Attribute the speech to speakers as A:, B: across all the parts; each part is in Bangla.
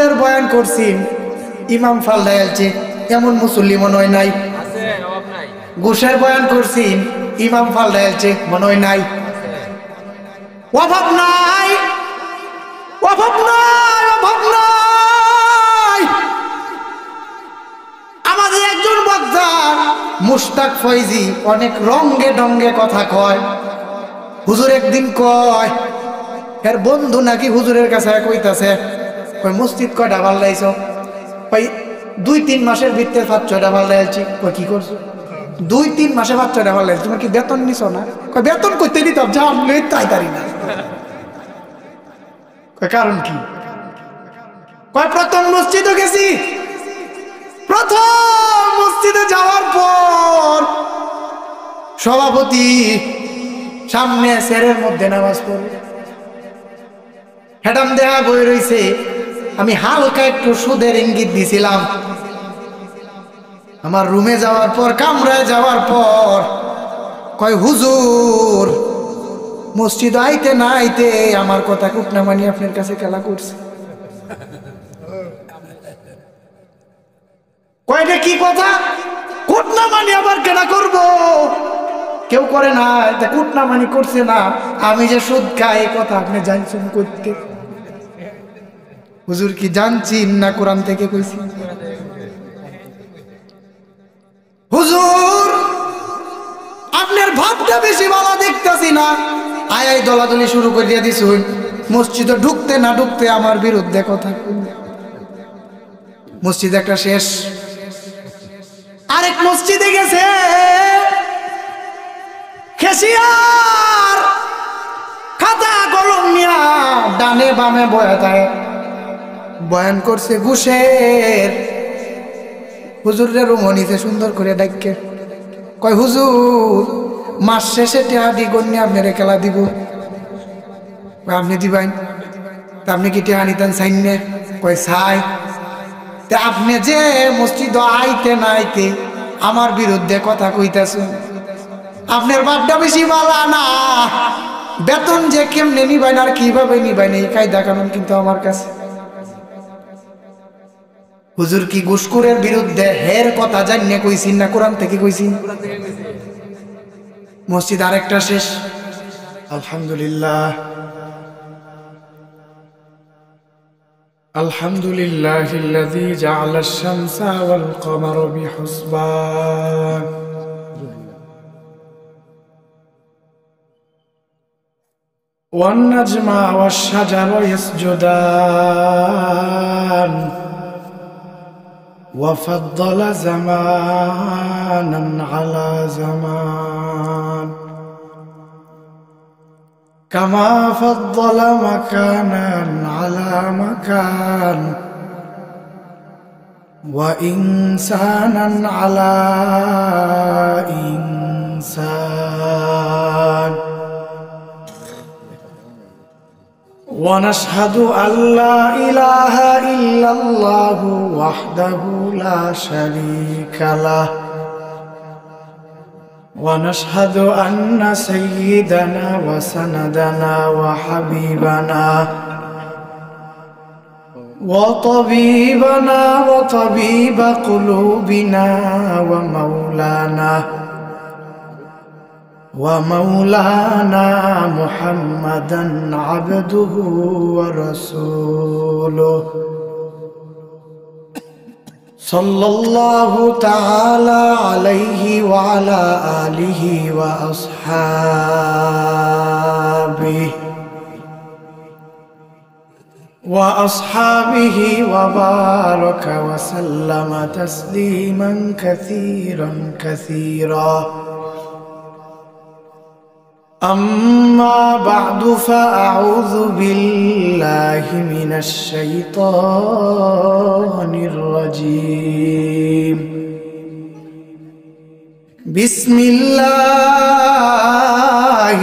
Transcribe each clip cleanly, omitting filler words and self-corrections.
A: সুদের বয়ান করছি, ইমাম ফালদাইলছে, এমন মুসল্লি মনে হয় নাই। ঘুষের বয়ান করছি, ইমাম ফালদাইলছে, মনে হয় নাই। অভাব নাই, অভাব নাই, অভাব নাই। আমাদের একজন বক্তা মুশতাক ফয়জি অনেক রঙ্গে ডঙ্গে কথা কয়। হুজুর একদিন কয়, এর বন্ধু নাকি হুজুরের কাছে কইতাছে, কই মসজিদ কয়টা বাল্লাইছ? কই 2-3 মাসের ভিতরে 5-6টা বাল্লাইছি। কই কি করছো? 2-3 মাসে 5-6টা বাল্লাইছি। তোমার কি বেতন নিছো না? কই বেতন কইতে দিতাম, যা আমলে তাই দাঁড়ি না। কই কারণ কি? কই প্রথম মসজিদে গেছি, প্রথম মসজিদে যাওয়ার পর সভাপতি সামনে সেরের মধ্যে নামাজ পড়ে, হেডাম দেহা বই রইছে। আমি হালকা একটু সুদের ইঙ্গিত দিছিলাম। আমার রুমে যাওয়ার পর, কামরায় যাওয়ার পর কয়, হুজুর মসজিদ আইতে না আইতে আমার কথা কুটনা মানি আপনার কাছে খেলা করছে। কয়টা কি কথা? কুটনা মানি আবার কেনা করব? কেউ করে না, এটা কুটনা মানি করছে না। আমি যে সুদ খাই এই কথা আপনি জানছেন করতে? হুজুর কি জানছি না কোরআন থেকে কইছি? হুজুর আপনার ভাবটা বেশি ভালো দেখতেছি না। আয় দলাদলি শুরু করে দিয়ে দিছুন। মসজিদে ঢুকতে না ঢুকতে আমার বিরুদ্ধে কথা। মসজিদ একটা শেষ, আরেক মসজিদে গেছে, খেসিয়ার খাতা কলম নিয়া ডানে বামে বয়া যায়, বয়ান করছে ঘুষের। হুজুরের রুমনিতে সুন্দর করে ডাইকে কয়, হুজুর মাস শেষে টেহাডি গণ্যে আপনার খেলা দিব। আপনি দিবেন? তা আপনি কি টেহা নিতেন চাইনে? কয় চাই। তা আপনি যে মসজিদ আইতে না আইতে আমার বিরুদ্ধে কথা কইতেছেন, আপনার বাপটা বেশি বালা না। বেতন যে কেমনে নিবেন আর কিভাবে নিবেন এই কায়দা কানুন কিন্তু আমার কাছে। হুজুর কি ঘুষখোরের বিরুদ্ধে হের কথা জানিয়ে কইছি না কোরআন থেকে কইছি? মসজিদ আরেকটা শেষ। আলহামদুলিল্লাহ, আলহামদুলিল্লাহিল্লাযী জাআলাশ শামসা ওয়াল কমারা বিহুসবান ওয়ান নাজমা ওয়াশ শাজারু ইয়াসজুদান وفضل زمانا على زمان كما فضل مكانا على مكان وإنسانا على إنسان ونشهد أن لا إله إلا الله وحده لا شريك له ونشهد أن سيدنا وسندنا وحبيبنا وطبيبنا وطبيب قلوبنا ومولانا محمدا عبده ورسوله صلى الله تعالى عليه وعلى آله وأصحابه وبارك وسلم تسليما كثيرا كثيرا أما بعد فأعوذ بالله من الشيطان الرجيم بسم الله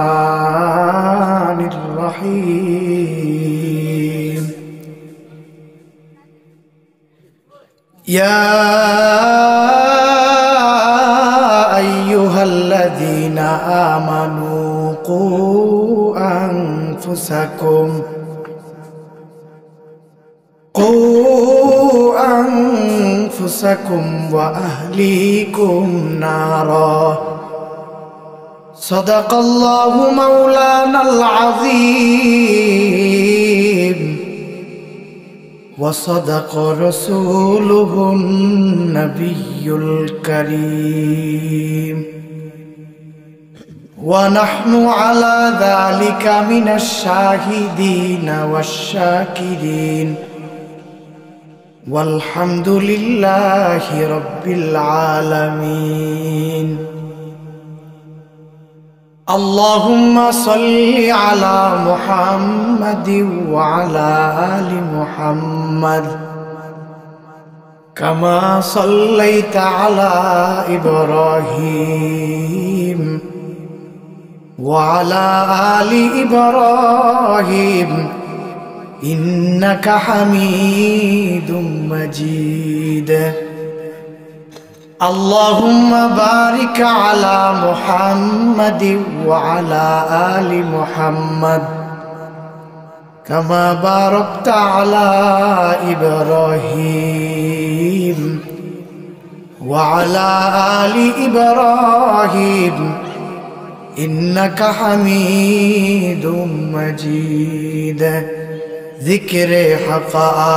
A: الرحمن الرحيم يا أيها الذين آمنوا قوا أنفسكم কু আনফুসাকুম ওয়া আহলিকুম নারা সাদাকাল্লাহু মাওলানাল আযীম ওয়া সাদাকা রাসূলুহুন নাবিয়্যুল কারীম ونحن على ذلك من الشاهدين والشاكرين والحمد لله رب العالمين اللهم صل على محمد وعلى آل محمد كما صليت على إبراهيم وعلى آل إبراهيم إنك حميد مجيد اللهم بارك على محمد وعلى آل محمد كما باركت على إبراهيم وعلى آل إبراهيم إنك حميد مجيد ذكر حقا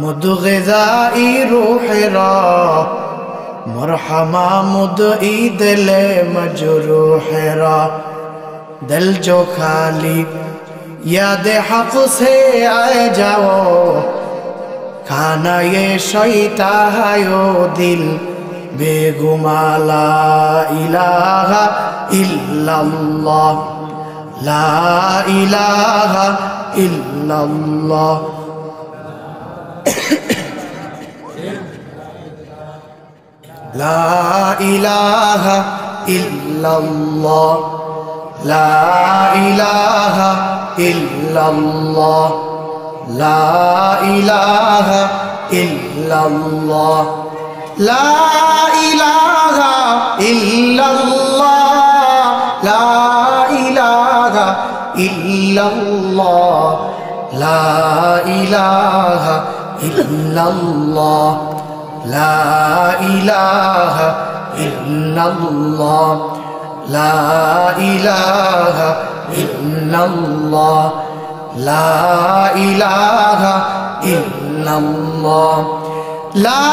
A: مدغذاء روح را مرحمہ مدعی دل مجروح را دل جو خالی یاد حق سے آئے جاؤ کھانا یہ شیطان دل বেগুমা লা ইলাহা ইল্লাল্লাহ লা ইলাহা ইল্লাল্লাহ লা ইলাহা ইল্লাল্লাহ লা ইলাহা ইল্লাল্লাহ লা ইলাহা ইল্লাল্লাহ لا إله إلا الله لا إله إلا الله لا إله إلا الله لا إله إلا الله لا إله إلا الله لا إله إلا الله لا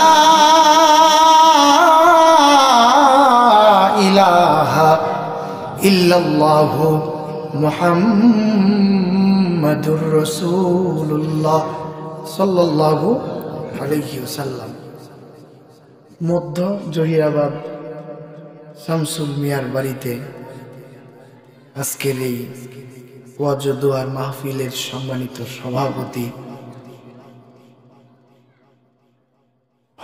A: ইলাহা ইল্লাল্লাহ মুহাম্মাদুর রাসূলুল্লাহ সাল্লাল্লাহু আলাইহি ওয়াসাল্লাম। মধ্য জহিরাবাদ শামসুল মিয়ার বাড়িতে আজকের এই ওয়াজ ও দোয়ার মাহফিলের সম্মানিত সভাপতি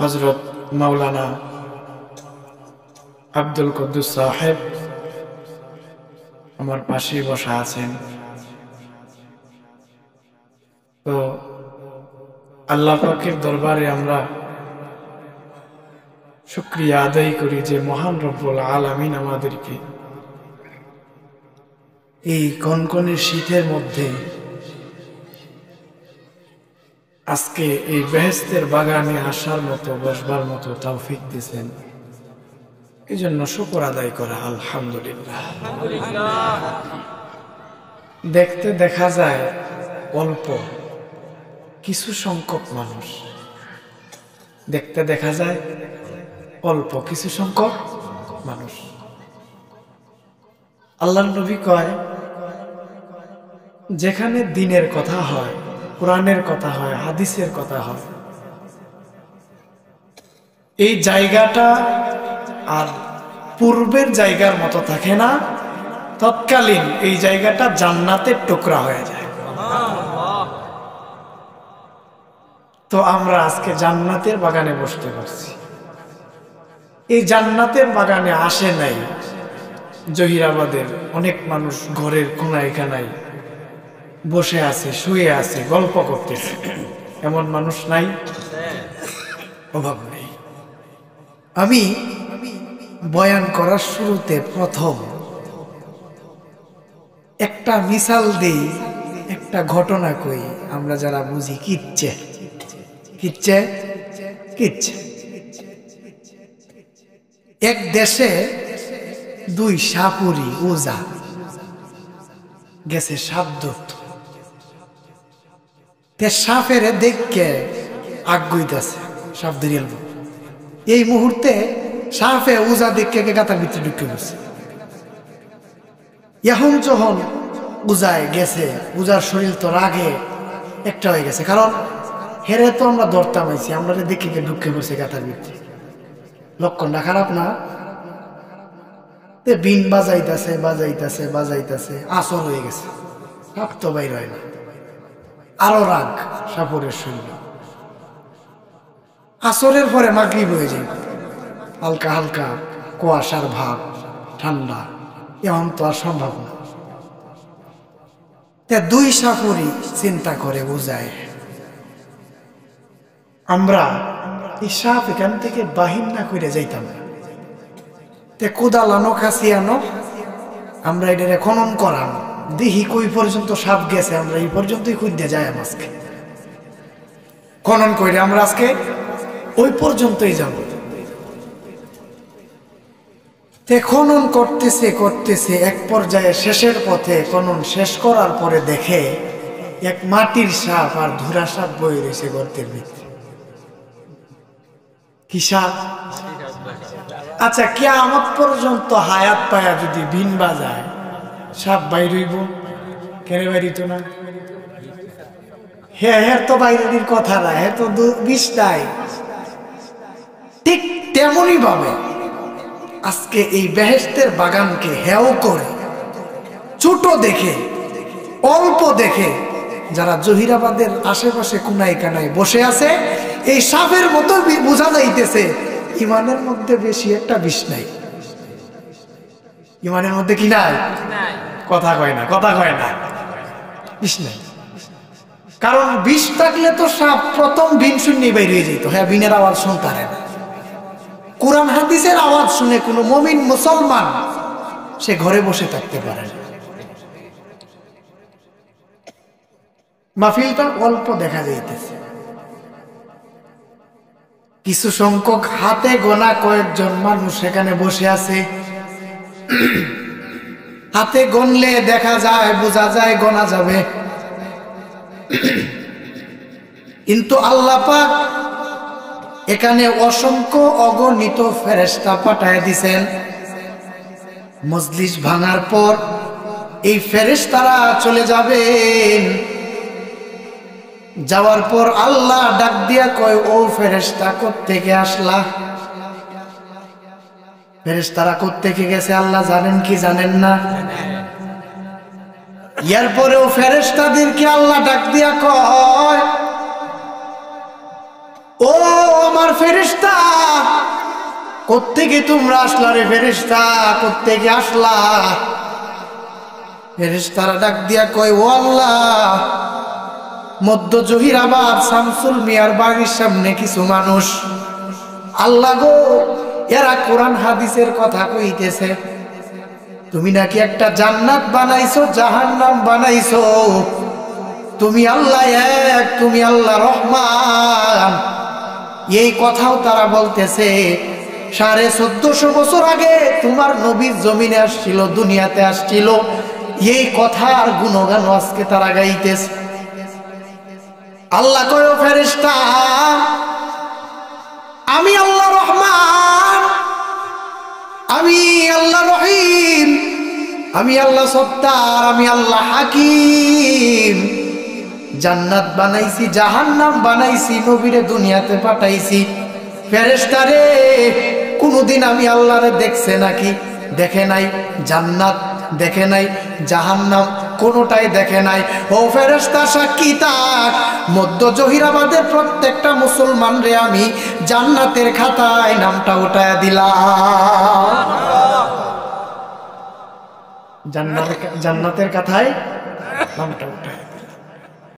A: হযরত মাওলানা আব্দুল কুদ্দুস সাহেব আমার পাশে বসা আছেন। তো আল্লাহ পাকের দরবারে আমরা শুকরিয়া আদায় করি যে মহান রব্বুল আলামিন আমাদেরকে এই কনকনে শীতের মধ্যে আজকে এই বেহেশতের বাগানে আসার মতো বসবার মতো তৌফিক দিয়েছেন। এই জন্য শুকর আদায় করা আলহামদুলিল্লাহ। দেখতে দেখা যায় অল্প কিছু সংখ্যক মানুষ, দেখতে দেখা যায় অল্প কিছু সংখ্যক মানুষ। আল্লাহর নবী কয়, যেখানে দ্বীনের কথা হয়, কোরআনের কথা হয়, হাদিসের কথা হয়, এই জায়গাটা আর পূর্বের জায়গার মতো থাকে না, তৎকালীন এই জায়গাটা জান্নাতের টুকরা হয়ে যায়। তো আমরা আজকে জান্নাতের বাগানে বসতে পারছি। এই জান্নাতের বাগানে আসে নাই জহিরাবাদের অনেক মানুষ ঘরের কোনায় কানায় বসে আছে, শুয়ে আছে, গল্প করতেছে, এমন মানুষ নাই, অভাব নেই। আমি বয়ান করার শুরুতে প্রথম একটা মিসাল দেই, একটা ঘটনা কই, আমরা যারা বুঝি কিচ্ছে। কিচ্ছে কিচ্ছে। এক দেশে দুই সাপুরি ওজা গেছে সাপ ধরত। সাপের দেখকে আগুইতেছে, সাপ ধরিয়ে। এই মুহূর্তে সাপে ওজা দেখকে গাতার ভিতরে ঢুকে গেছে। এখন যখন উজায় গেছে, উজার শরীর তো রাগে একটা হয়ে গেছে, কারণ হেরে তো আমরা ধরতাম আইছি, আমরা দেখে ঢুকে পড়ছে গাতার ভিতরে। লক্ষণটা খারাপ না? বিন বাজাইতেছে বাজাইতেছে বাজাইতেছে, আসর হয়ে গেছে, সাপ তো বাইর হয় না। আরো রাগ সাপুরের শরীরে। আসরের পরে মাগরিব হয়ে যায়, হালকা হালকা কুয়াশার ভাব, ঠান্ডা, এমন তো আর সম্ভব না। দুই সাপুরি চিন্তা করে বুঝায়, আমরা এই সাপ এখান থেকে বাহির না করে যাইতাম না, কোদাল আনো, কাছি আনো, আমরা এটা খনন করাম, দেখি কই পর্যন্ত সাপ গেছে, আমরা এই পর্যন্তই খুঁজতে যাই। আজকে খনন করে আমরা আজকে ওই পর্যন্তই যাব। খনন করতেছে করতেছে, এক পর্যায়ে শেষের পথে খনন শেষ করার পরে দেখে এক মাটির সাপ আর ধুরা সাপ বয়ে রয়েছে গর্তের ভিতরে। কি সাপ? আচ্ছা, কিয়ামত পর্যন্ত হায়াত পায়া যদি বিন বাজায় সাপ বাইর হইব? কেন বাইরিত না? হ্যাঁ তো বাইরের কথা না, হ্যাঁ তো বিষ নাই। ঠিক তেমনই ভাবে আজকে এই বেহেশতের বাগানকে হেও করে, ছোট দেখে, অল্প দেখে যারা জহিরাবাদের আশেপাশে কোনায় কানায় বসে আছে, এই সাপের মতো বোঝা যাইতেছে ইমানের মধ্যে বেশি একটা বিষ নাই। ইমানের মধ্যে কি নাই? কথা কয় না, কথা কয় না, বিষ নাই। কারণ বিষ থাকলে তো সাপ প্রথম বিন শূন্য বাইর হয়ে যেত। হ্যাঁ, বিনের আওয়াজ শুনতে না, কোরআন হাদিসের আওয়াজ শুনে কোনো মুমিন মুসলমান সে ঘরে বসে থাকতে পারে না। মাহফিলটা অল্প দেখা যাইতেছে, কিছু সংখ্যক হাতে গোনা কয়েকজন মানুষ সেখানে বসে আছে। হাতে গনলে দেখা যায়, বোঝা যায়, গোনা যাবে। কিন্তু আল্লাহ পাক এখানে অসংখ্য অগণিত ফেরেশতা পাঠায় দিছেন। মজলিস ভাঙার পর এই ফেরেশতারা চলে যাবেন। যাওয়ার পর আল্লাহ ডাক দিয়া কয়, ও ফেরেশতা কোত্থেকে আসলা? ফেরেশতারা কোত্থেকে গেছে আল্লাহ জানেন কি জানেন না? এরপরেও ফেরেশতাদেরকে আল্লাহ ডাক দিয়া কয়, ও আমার ফেরেশতা, কোত্থেকে তোমরা আসলা রে ফেরেশতা, কোত্থেকে আসলা? ফেরেশতারা ডাক দিয়া কয়, ও আল্লাহ, মধ্য জহিরাবাদ শামসুল মিয়ার বাড়ির সামনে কিছু মানুষ, আল্লাহ গো, এরা কোরআন হাদিসের কথা কইতেছে, তুমি নাকি একটা জান্নাত বানাইছো, জাহান্নাম বানাইছো, তুমি আল্লাহ এক, তুমি আল্লাহ রহমান। এই কথাও তারা বলতেছে। 1450 বছর আগে তোমার নবী জমিনে আসছিল, দুনিয়াতে আসছিল, এই কথার গুণগান আজকে তারা গাইতেছে। আল্লাহ কয়, ফেরেশতা, আমি আল্লাহ রহমান, আমি আল্লাহ রহিম, আমি আল্লাহ সত্তার, আমি আল্লাহ হাকিম। জান্নাত বানাইছি, জাহান্নাম বানাইছি, নবীরে দুনিয়াতে পাঠাইছি। ফেরেশতারে কোনদিন আমি আল্লাহরে দেখছে নাকি? দেখে নাই। জান্নাত দেখে নাই, জাহান্নাম কোনোটাই দেখে নাই। ও ফেরেশতা সাক্ষী থাক, মধ্য জহিরাবাদের প্রত্যেকটা মুসলমান রে আমি জান্নাতের খাতায় নামটা উঠায়া দিলাম। জান্নাতের খাতায় নামটা উঠায়